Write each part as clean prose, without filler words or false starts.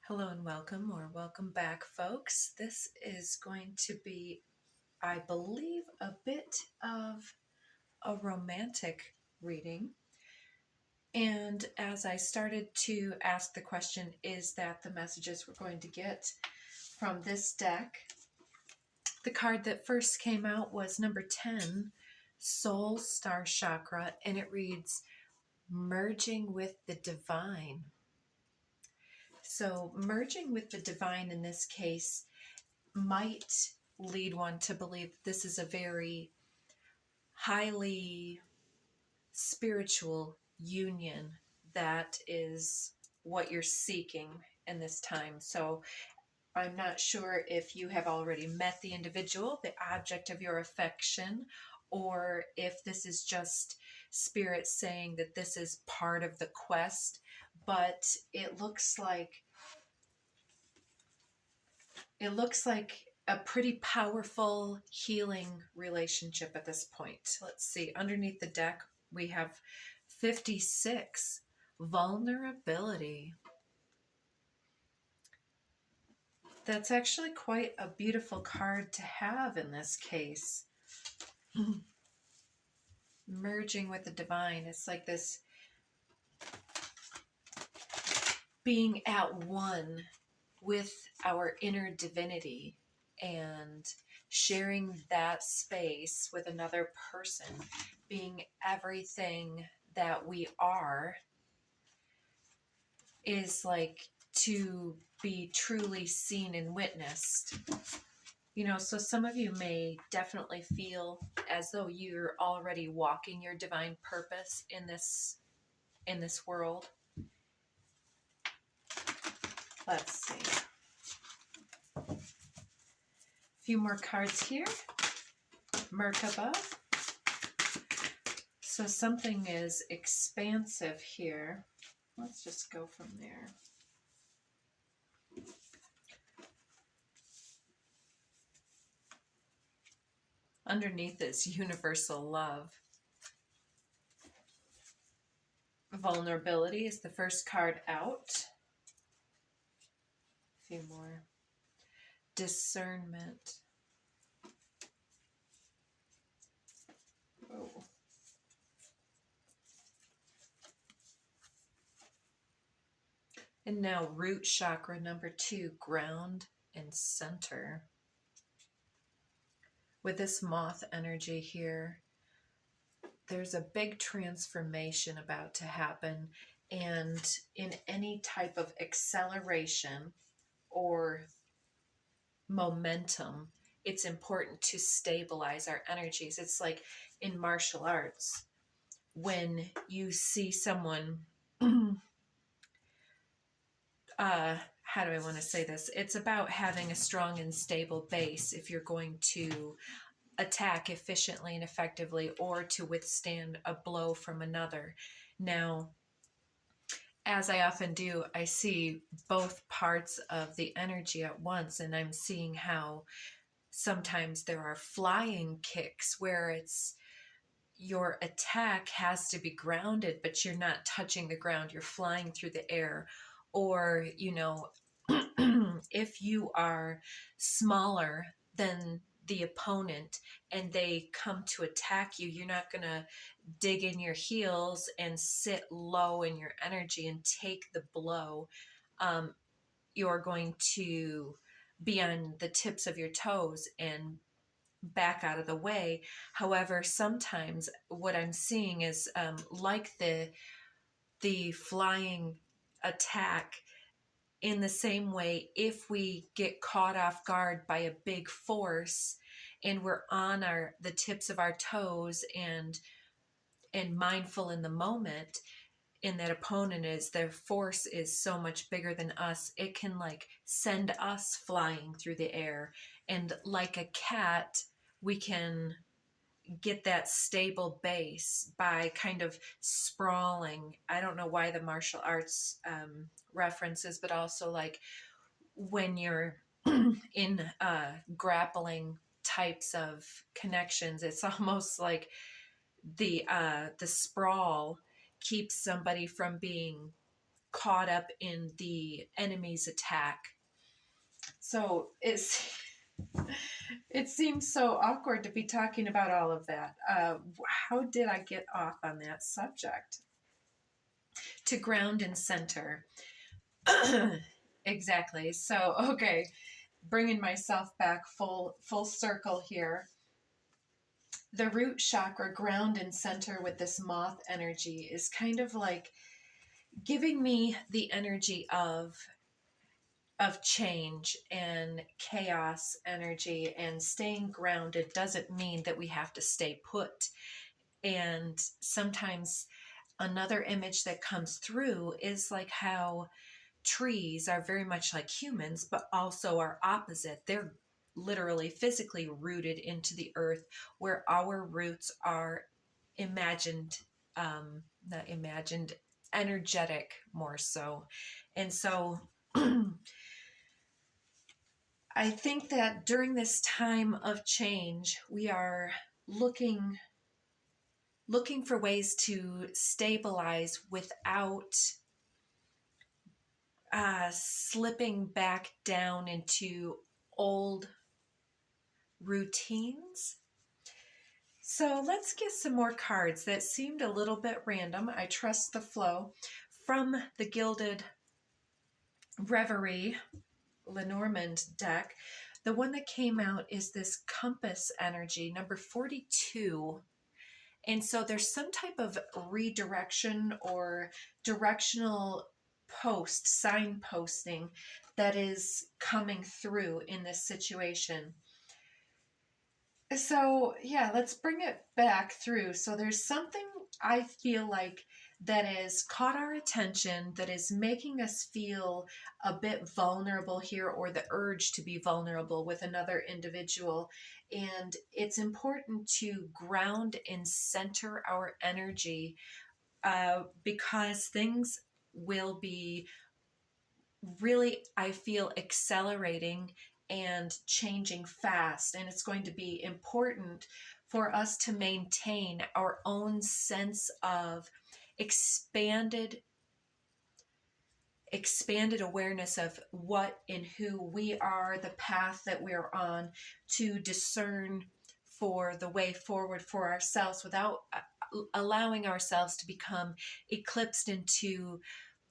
Hello and welcome, or welcome back, folks. This is going to be, I believe, a bit of a romantic reading. And as I started to ask the question, is that the messages we're going to get from this deck? The card that first came out was number 10, Soul Star Chakra, and it reads, Merging with the Divine. So merging with the divine in this case might lead one to believe this is a very highly spiritual union that is what you're seeking in this time. So I'm not sure if you have already met the individual, the object of your affection, or if this is just spirit saying that this is part of the quest. But it looks like a pretty powerful healing relationship at this point. Let's see, underneath the deck we have 56, vulnerability. That's actually quite a beautiful card to have in this case. Merging with the divine. It's like this being at one with our inner divinity and sharing that space with another person, being everything that we are, is like to be truly seen and witnessed. You know, so some of you may definitely feel as though you're already walking your divine purpose in this world. Let's see. A few more cards here. Merkaba. So something is expansive here. Let's just go from there. Underneath is universal love. Vulnerability is the first card out. A few more. Discernment. Oh. And now root chakra number 2, ground and center. With this moth energy here, there's a big transformation about to happen, and in any type of acceleration or momentum, it's important to stabilize our energies. It's like in martial arts, when you see someone how do I want to say this? It's about having a strong and stable base if you're going to attack efficiently and effectively, or to withstand a blow from another. Now, as I often do, I see both parts of the energy at once, and I'm seeing how sometimes there are flying kicks where it's your attack has to be grounded, but you're not touching the ground, you're flying through the air. Or, you know, if you are smaller than the opponent and they come to attack you, you're not going to dig in your heels and sit low in your energy and take the blow. You're going to be on the tips of your toes and back out of the way. However, sometimes what I'm seeing is like the flying attack, in the same way, if we get caught off guard by a big force and we're on the tips of our toes and mindful in the moment, and that opponent is, their force is so much bigger than us, it can like send us flying through the air. And like a cat, we can get that stable base by kind of sprawling. I don't know why the martial arts references, but also like when you're in grappling types of connections, it's almost like the sprawl keeps somebody from being caught up in the enemy's attack. So it seems so awkward to be talking about all of that. How did I get off on that subject? To ground and center. Exactly. So, okay, bringing myself back full circle here. The root chakra, ground and center with this moth energy, is kind of like giving me the energy of change and chaos energy, and staying grounded doesn't mean that we have to stay put. And sometimes another image that comes through is like how trees are very much like humans, but also are opposite. They're literally physically rooted into the earth, where our roots are imagined, not imagined, energetic more so. And so I think that during this time of change, we are looking for ways to stabilize without slipping back down into old routines. So let's get some more cards that seemed a little bit random. I trust the flow. From the Gilded Reverie Lenormand deck, the one that came out is this Compass energy, number 42. And so there's some type of redirection or directional signposting that is coming through in this situation. So, yeah, let's bring it back through. So there's something I feel like that has caught our attention, that is making us feel a bit vulnerable here, or the urge to be vulnerable with another individual. And it's important to ground and center our energy, because things will be really, I feel, accelerating and changing fast. And it's going to be important for us to maintain our own sense of expanded awareness of what and who we are, the path that we're on, to discern for the way forward for ourselves without allowing ourselves to become eclipsed into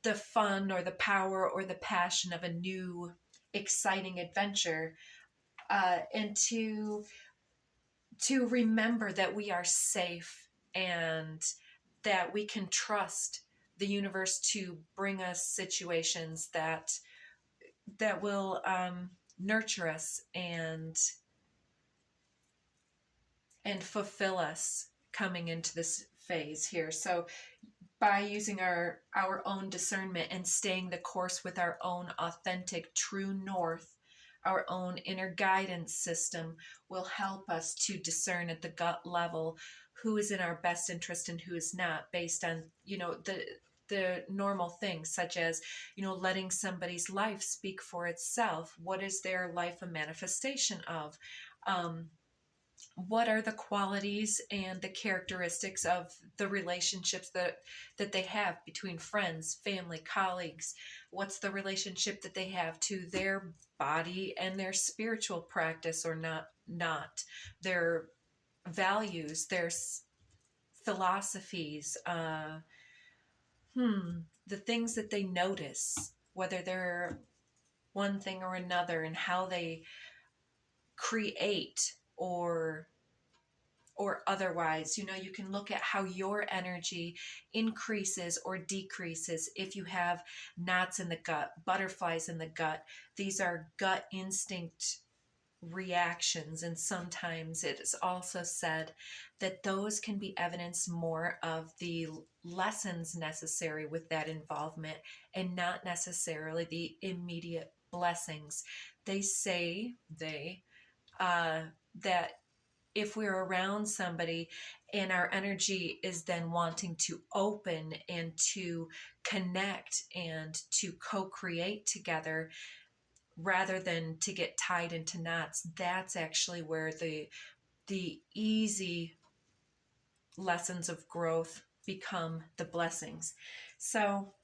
the fun or the power or the passion of a new exciting adventure, and to remember that we are safe and that we can trust the universe to bring us situations that will nurture us and fulfill us coming into this phase here. So by using our own discernment and staying the course with our own authentic true north, our own inner guidance system will help us to discern at the gut level who is in our best interest and who is not, based on, the normal things, such as, letting somebody's life speak for itself. What is their life a manifestation of? What are the qualities and the characteristics of the relationships that they have between friends, family, colleagues? What's the relationship that they have to their body and their spiritual practice, or not their values, their philosophies, the things that they notice, whether they're one thing or another, and how they create or otherwise. You can look at how your energy increases or decreases if you have knots in the gut, butterflies in the gut. These are gut instinct reactions, and sometimes it is also said that those can be evidence more of the lessons necessary with that involvement, and not necessarily the immediate blessings. They say that if we're around somebody and our energy is then wanting to open and to connect and to co-create together, rather than to get tied into knots, that's actually where the easy lessons of growth become the blessings. So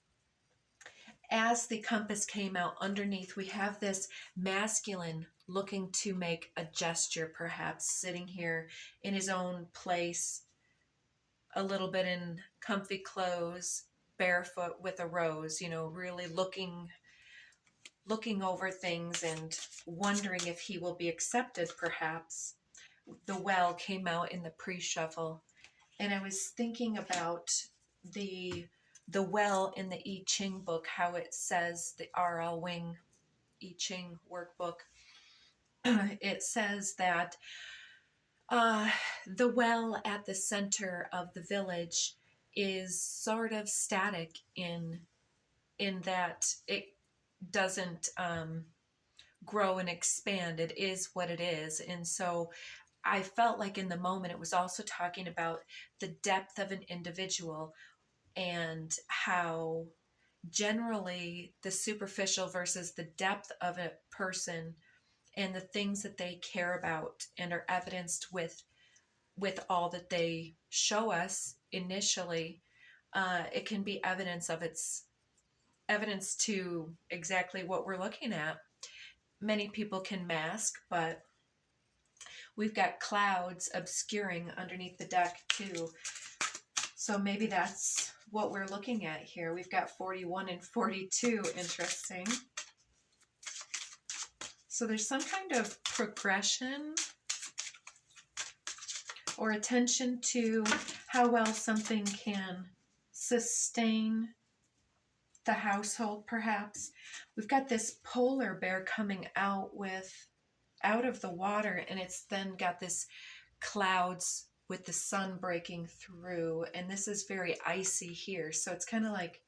as the compass came out underneath, we have this masculine looking to make a gesture, perhaps sitting here in his own place, a little bit in comfy clothes, barefoot with a rose, really looking over things and wondering if he will be accepted, perhaps. The well came out in the pre-shuffle, and I was thinking about the well in the I Ching book, how it says, the RL Wing I Ching workbook. It says that the well at the center of the village is sort of static in that it doesn't grow and expand. It is what it is. And so I felt like in the moment it was also talking about the depth of an individual and how generally the superficial versus the depth of a person and the things that they care about and are evidenced with all that they show us initially, it can be evidence to exactly what we're looking at. Many people can mask, but we've got clouds obscuring underneath the deck too. So maybe that's what we're looking at here. We've got 41 and 42. Interesting. So there's some kind of progression or attention to how well something can sustain the household, perhaps. We've got this polar bear coming out of the water, and it's then got this clouds with the sun breaking through, and this is very icy here. So it's kind of like,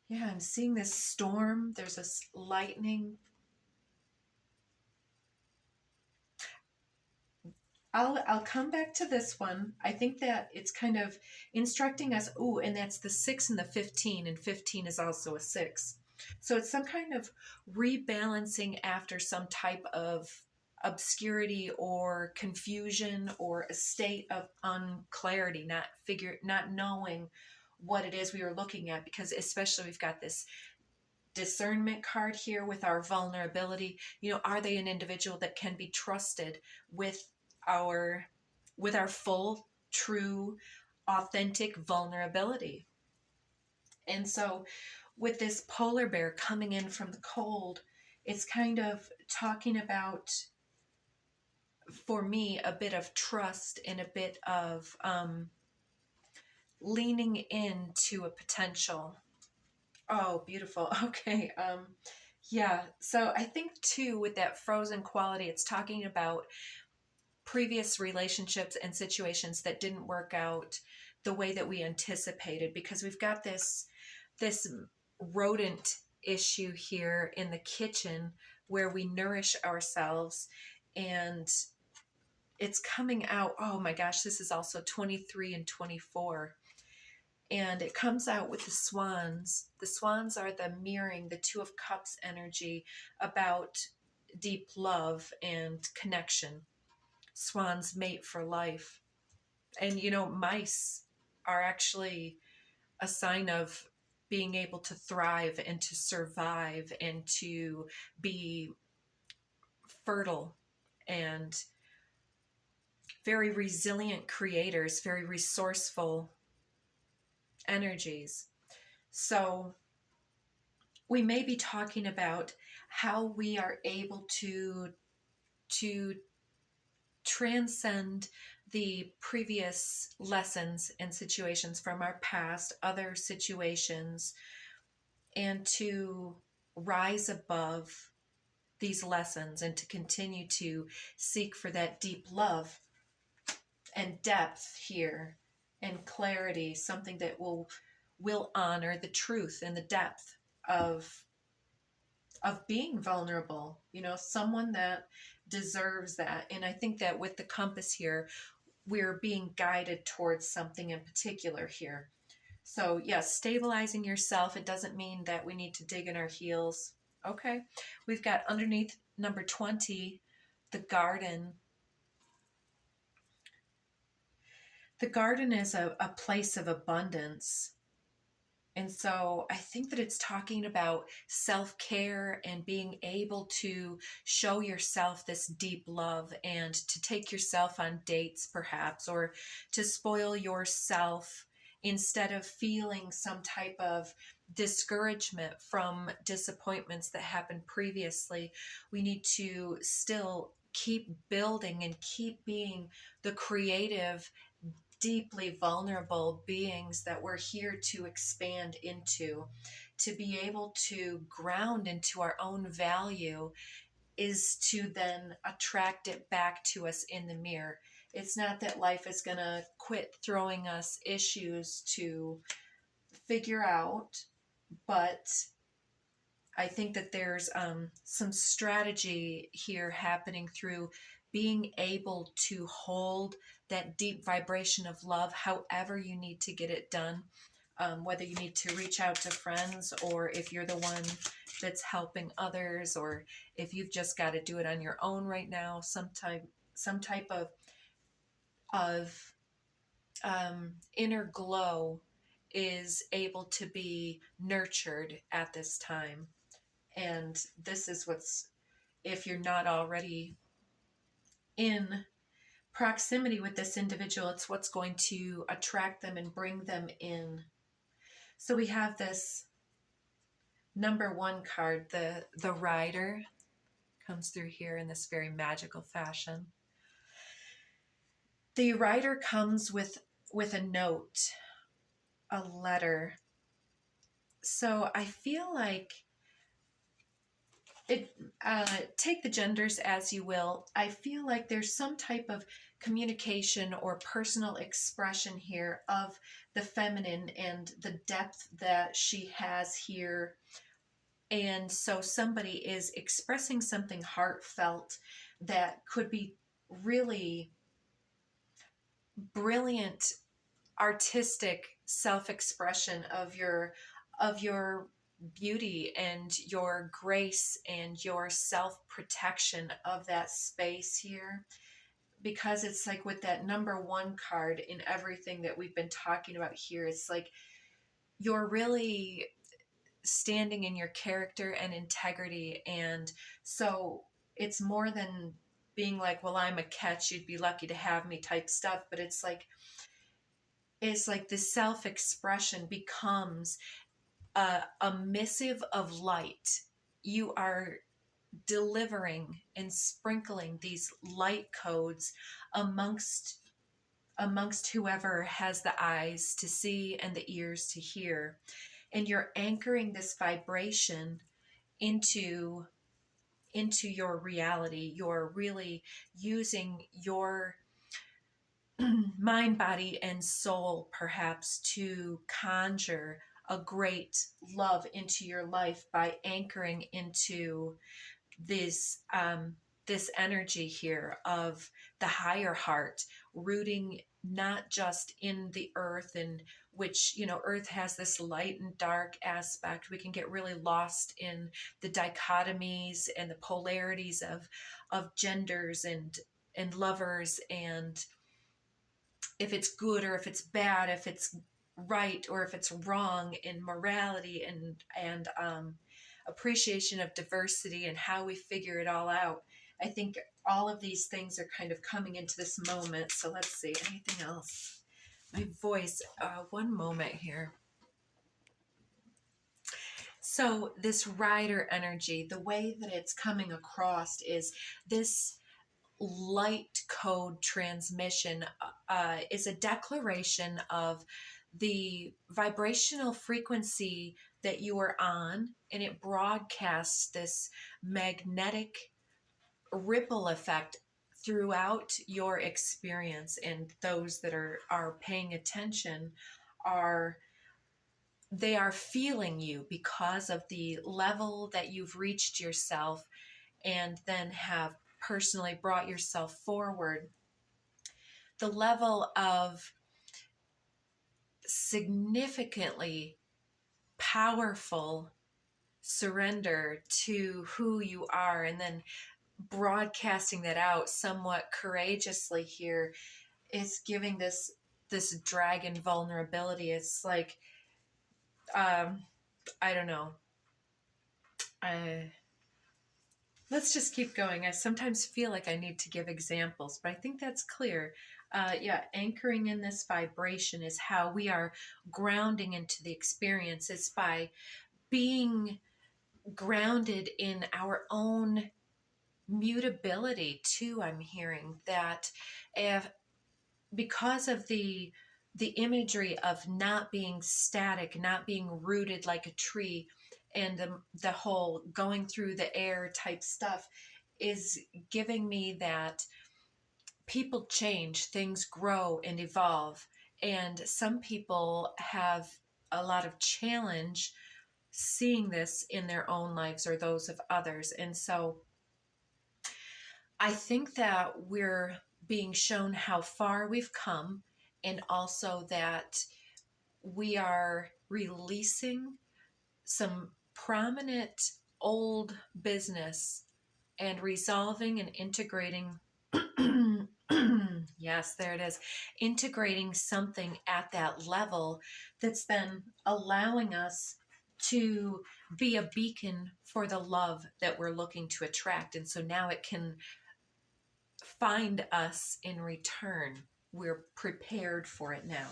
yeah, I'm seeing this storm. There's this lightning. I'll come back to this one. I think that it's kind of instructing us. Ooh, and that's the 6 and the 15, and 15 is also a 6. So it's some kind of rebalancing after some type of obscurity or confusion or a state of unclarity, not knowing what it is we were looking at, because especially we've got this discernment card here with our vulnerability. Are they an individual that can be trusted with our full, true, authentic vulnerability? And so with this polar bear coming in from the cold, it's kind of talking about, for me, a bit of trust and a bit of leaning into a potential. Oh, beautiful. Okay. Yeah. So I think too, with that frozen quality, it's talking about previous relationships and situations that didn't work out the way that we anticipated, because we've got this rodent issue here in the kitchen where we nourish ourselves, and it's coming out. Oh my gosh, this is also 23 and 24. And it comes out with the swans. The swans are the mirroring, the Two of Cups energy about deep love and connection. Swans mate for life. And mice are actually a sign of being able to thrive and to survive and to be fertile and very resilient creators, very resourceful energies. So we may be talking about how we are able to transcend the previous lessons and situations from our past, other situations, and to rise above these lessons and to continue to seek for that deep love and depth here and clarity, something that will honor the truth and the depth of being vulnerable, someone that deserves that. And I think that with the compass here, we're being guided towards something in particular here. So yes, stabilizing yourself. It doesn't mean that we need to dig in our heels. Okay. We've got underneath number 20, the garden. The garden is a place of abundance. And so I think that it's talking about self-care and being able to show yourself this deep love and to take yourself on dates perhaps, or to spoil yourself instead of feeling some type of discouragement from disappointments that happened previously. We need to still keep building and keep being the creative, deeply vulnerable beings that we're here to expand into. To be able to ground into our own value is to then attract it back to us in the mirror. It's not that life is going to quit throwing us issues to figure out, but I think that there's some strategy here happening through being able to hold that deep vibration of love, however you need to get it done. Whether you need to reach out to friends, or if you're the one that's helping others, or if you've just got to do it on your own right now, some type of inner glow is able to be nurtured at this time. And this is what's, if you're not already in proximity with this individual, it's what's going to attract them and bring them in. So we have this number one card, the Rider, comes through here in this very magical fashion. The Rider comes with a note, a letter. So I feel like it, take the genders as you will. I feel like there's some type of communication or personal expression here of the feminine and the depth that she has here. And so somebody is expressing something heartfelt that could be really brilliant artistic self-expression of your beauty and your grace and your self-protection of that space here. Because it's like with that number one card in everything that we've been talking about here, it's like you're really standing in your character and integrity. And so it's more than being like, well, I'm a catch, you'd be lucky to have me type stuff. But it's like the self-expression becomes a missive of light. You are delivering and sprinkling these light codes amongst whoever has the eyes to see and the ears to hear. And you're anchoring this vibration into your reality. You're really using your mind, body, and soul perhaps to conjure a great love into your life by anchoring into this energy here of the higher heart, rooting not just in the earth, and which, earth has this light and dark aspect. We can get really lost in the dichotomies and the polarities of genders and lovers, and if it's good or if it's bad, if it's right or if it's wrong, in morality and appreciation of diversity and how we figure it all out. I think all of these things are kind of coming into this moment. So let's see, anything else? My voice, one moment here. So this rider energy, the way that it's coming across is this light code transmission is a declaration of the vibrational frequency that you are on, and it broadcasts this magnetic ripple effect throughout your experience. And those that are paying attention are feeling you because of the level that you've reached yourself, and then have personally brought yourself forward. The level of significantly powerful surrender to who you are, and then broadcasting that out somewhat courageously here is giving this dragon vulnerability. It's like I don't know. Let's just keep going. I sometimes feel like I need to give examples, but I think that's clear. Yeah, anchoring in this vibration is how we are grounding into the experience. It's by being grounded in our own mutability, too. I'm hearing that if because of the imagery of not being static, not being rooted like a tree, and the whole going through the air type stuff is giving me that people change, things grow and evolve, and some people have a lot of challenge seeing this in their own lives or those of others. And so I think that we're being shown how far we've come, and also that we are releasing some prominent old business and resolving and integrating. Yes, there it is. Integrating something at that level that's then allowing us to be a beacon for the love that we're looking to attract. And so now it can find us in return. We're prepared for it now.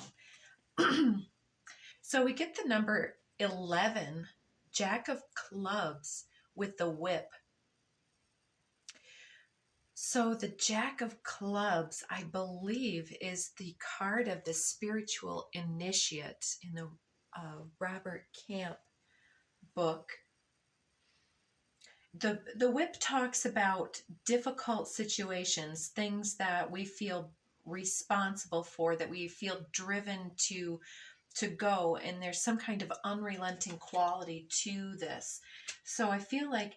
So we get the number 11, Jack of Clubs with the whip. So the Jack of Clubs, I believe, is the card of the spiritual initiate in the Robert Camp book. The whip talks about difficult situations, things that we feel responsible for, that we feel driven to go, and there's some kind of unrelenting quality to this. So I feel like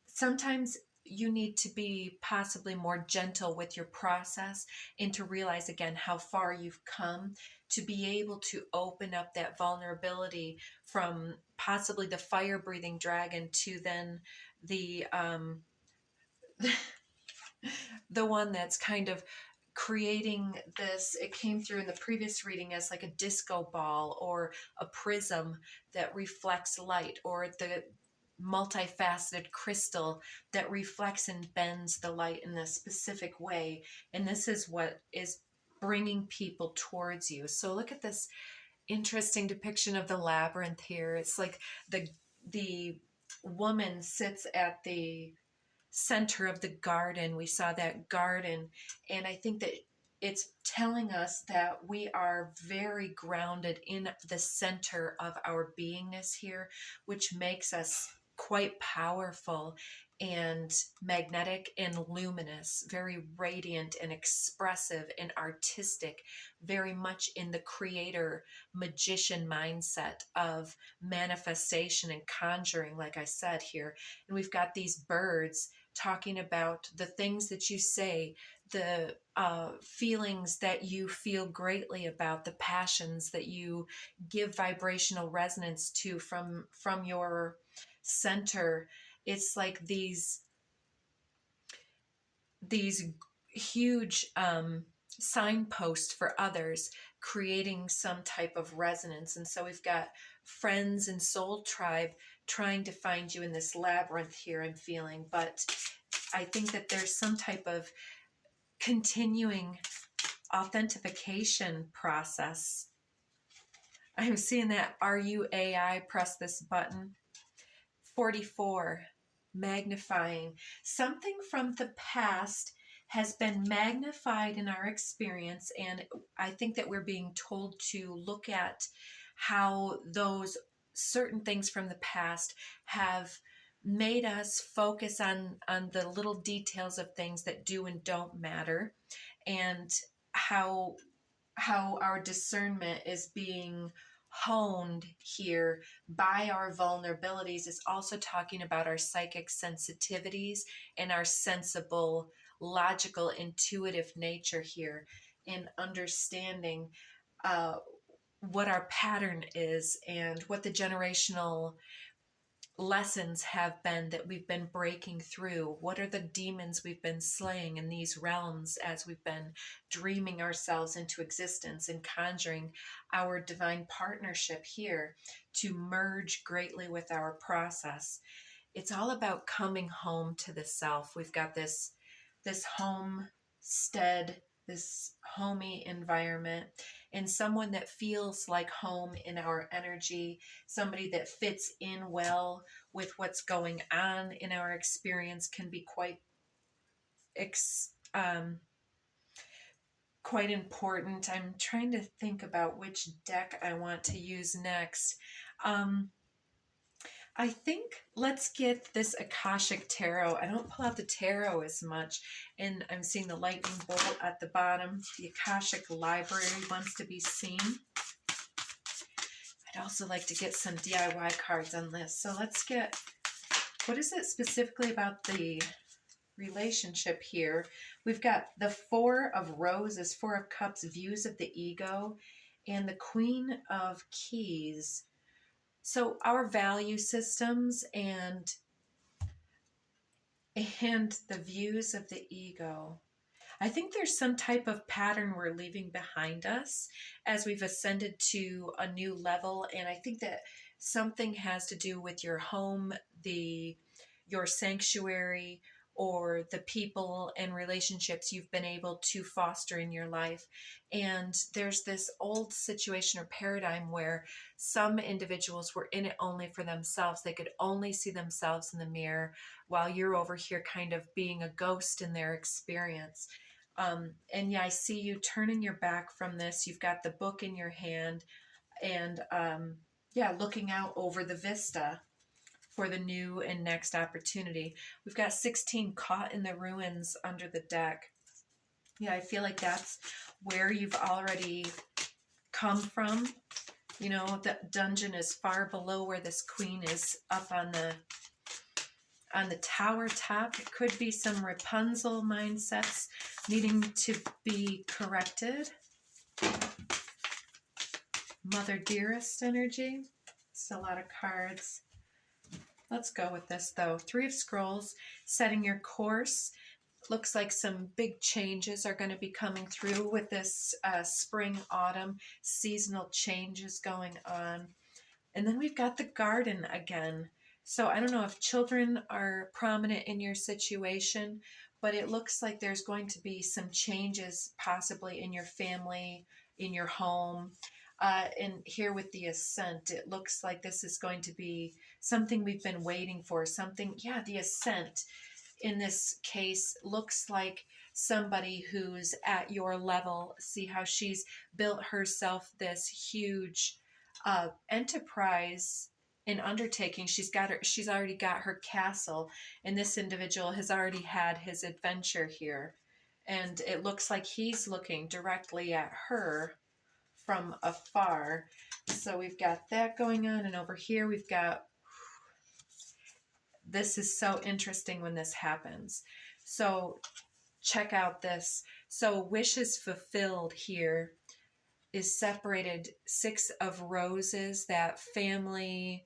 sometimes you need to be possibly more gentle with your process, and to realize again how far you've come, to be able to open up that vulnerability from possibly the fire breathing dragon to then the the one that's kind of creating this. It came through in the previous reading as like a disco ball or a prism that reflects light, or the multifaceted crystal that reflects and bends the light in a specific way. And this is what is bringing people towards you. So look at this interesting depiction of the labyrinth here. It's like the woman sits at the center of the garden. We saw that garden, and I think that it's telling us that we are very grounded in the center of our beingness here, which makes us quite powerful and magnetic and luminous, very radiant and expressive and artistic, very much in the creator magician mindset of manifestation and conjuring, like I said here. And we've got these birds talking about the things that you say, the feelings that you feel greatly about, the passions that you give vibrational resonance to from your center. It's like these huge signposts for others, creating some type of resonance. And so we've got friends and soul tribe trying to find you in this labyrinth here, I'm feeling. But I think that there's some type of continuing authentication process. I'm seeing that. Are you AI? Press this button. 44, magnifying. Something from the past has been magnified in our experience, and I think that we're being told to look at how those certain things from the past have made us focus on the little details of things that do and don't matter, and how our discernment is being honed here by our vulnerabilities. Is also talking about our psychic sensitivities and our sensible, logical, intuitive nature here, in understanding what our pattern is and what the generational lessons have been that we've been breaking through. What are the demons we've been slaying in these realms as we've been dreaming ourselves into existence and conjuring our divine partnership here to merge greatly with our process. It's all about coming home to the self. We've got this homestead, this homey environment, and someone that feels like home in our energy, somebody that fits in well with what's going on in our experience can be um, quite important. I'm trying to think about which deck I want to use next. I think let's get this Akashic Tarot. I don't pull out the tarot as much, and I'm seeing the lightning bolt at the bottom. The Akashic Library wants to be seen. I'd also like to get some DIY cards on this. So let's get, what is it specifically about the relationship here? We've got the Four of Roses, Four of Cups, views of the ego, and the Queen of Keys. So our value systems and the views of the ego. I think there's some type of pattern we're leaving behind us as we've ascended to a new level. And I think that something has to do with your home, your sanctuary, or the people and relationships you've been able to foster in your life. And there's this old situation or paradigm where some individuals were in it only for themselves. They could only see themselves in the mirror while you're over here kind of being a ghost in their experience. And yeah, I see you turning your back from this. You've got the book in your hand and looking out over the vista for the new and next opportunity. We've got 16 caught in the ruins under the deck. Yeah, I feel like that's where you've already come from. You know, the dungeon is far below where this queen is up on the tower top. It could be some Rapunzel mindsets needing to be corrected. Mother Dearest energy. It's a lot of cards. Let's go with this though. Three of Scrolls, setting your course. Looks like some big changes are going to be coming through with this spring, autumn, seasonal changes going on. And then we've got the Garden again. So I don't know if children are prominent in your situation, but it looks like there's going to be some changes possibly in your family, in your home. And here with the Ascent, it looks like this is going to be something we've been waiting for. The Ascent in this case looks like somebody who's at your level. See how she's built herself this huge enterprise and undertaking. She's already got her castle, and this individual has already had his adventure here. And it looks like he's looking directly at her from afar. So we've got that going on, and over here we've got, this is so interesting when this happens. So check out this. So wishes fulfilled here is separated, Six of Roses, that family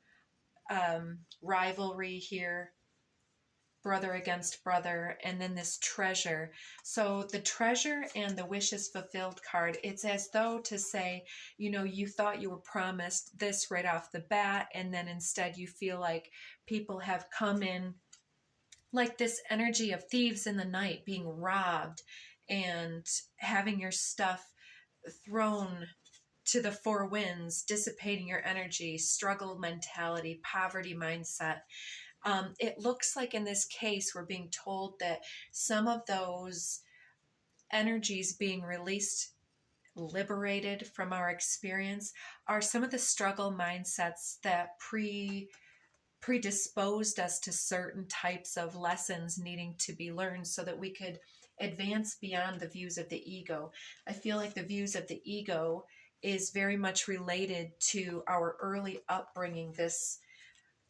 rivalry here, brother against brother, and then this treasure. So the treasure and the wishes fulfilled card, it's as though to say, you know, you thought you were promised this right off the bat, and then instead you feel like people have come in like this energy of thieves in the night, being robbed and having your stuff thrown to the four winds, dissipating your energy, struggle mentality, poverty mindset. It looks like in this case, we're being told that some of those energies being released, liberated from our experience, are some of the struggle mindsets that predisposed us to certain types of lessons needing to be learned so that we could advance beyond the views of the ego. I feel like the views of the ego is very much related to our early upbringing, this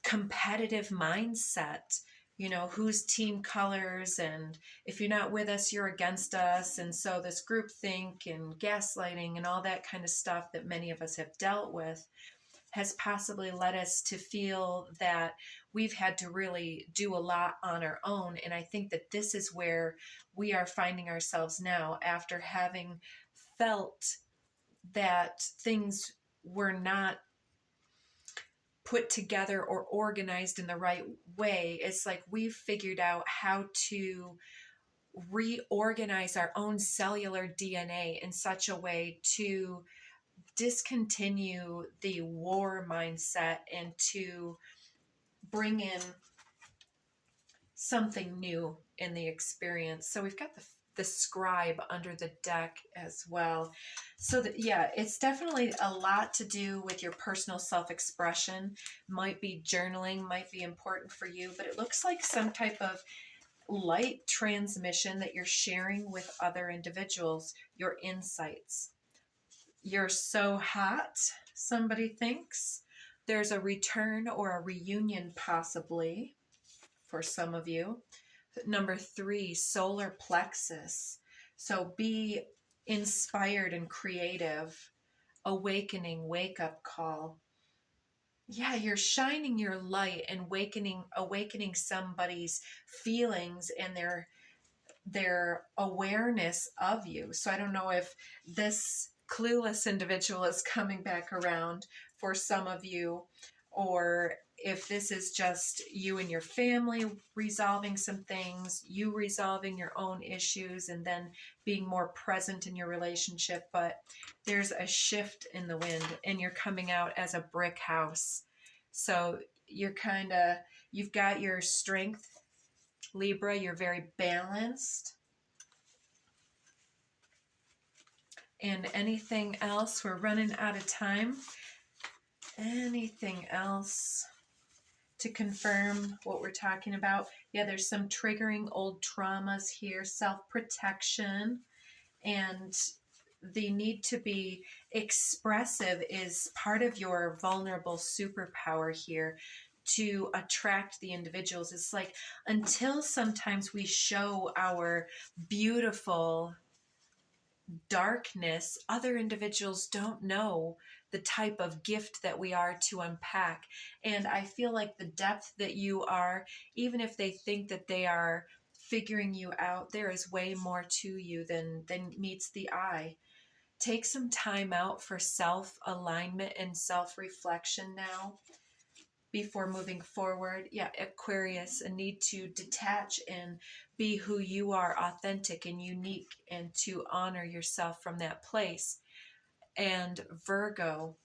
competitive mindset, you know, who's team colors, and if you're not with us, you're against us. And so this group think and gaslighting and all that kind of stuff that many of us have dealt with has possibly led us to feel that we've had to really do a lot on our own. And I think that this is where we are finding ourselves now, after having felt that things were not put together or organized in the right way. It's like we've figured out how to reorganize our own cellular DNA in such a way to discontinue the war mindset and to bring in something new in the experience. So we've got the scribe under the deck as well. So that, yeah, it's definitely a lot to do with your personal self-expression. Might be journaling, might be important for you, but it looks like some type of light transmission that you're sharing with other individuals, your insights. You're so hot, somebody thinks. There's a return or a reunion possibly for some of you. Number 3, solar plexus. So be inspired and creative. Awakening, wake up call. Yeah, you're shining your light and awakening somebody's feelings and their awareness of you. So I don't know if this clueless individual is coming back around for some of you, or if this is just you and your family resolving some things, you resolving your own issues, and then being more present in your relationship. But there's a shift in the wind, and you're coming out as a brick house. So you've got your strength, Libra. You're very balanced. And anything else? We're running out of time. Anything else to confirm what we're talking about? Yeah, there's some triggering old traumas here, self-protection, and the need to be expressive is part of your vulnerable superpower here to attract the individuals. It's like, until sometimes we show our beautiful darkness, other individuals don't know the type of gift that we are to unpack. And I feel like the depth that you are, even if they think that they are figuring you out, there is way more to you than meets the eye. Take some time out for self-alignment and self-reflection now before moving forward. Yeah, Aquarius, a need to detach and be who you are, authentic and unique, and to honor yourself from that place. And Virgo,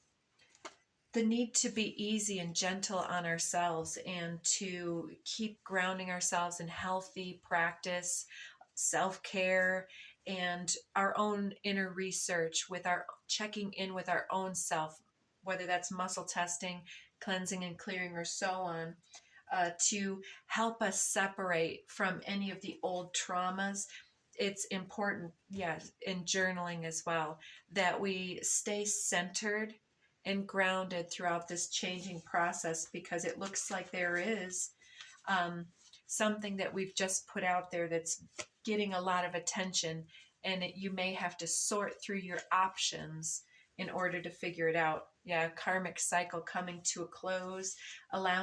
the need to be easy and gentle on ourselves and to keep grounding ourselves in healthy practice, self-care, and our own inner research, with our checking in with our own self, whether that's muscle testing, cleansing and clearing, or so on, to help us separate from any of the old traumas. It's important, yes, in journaling as well, that we stay centered and grounded throughout this changing process, because it looks like there is something that we've just put out there that's getting a lot of attention, and you may have to sort through your options in order to figure it out. Yeah, karmic cycle coming to a close, allowing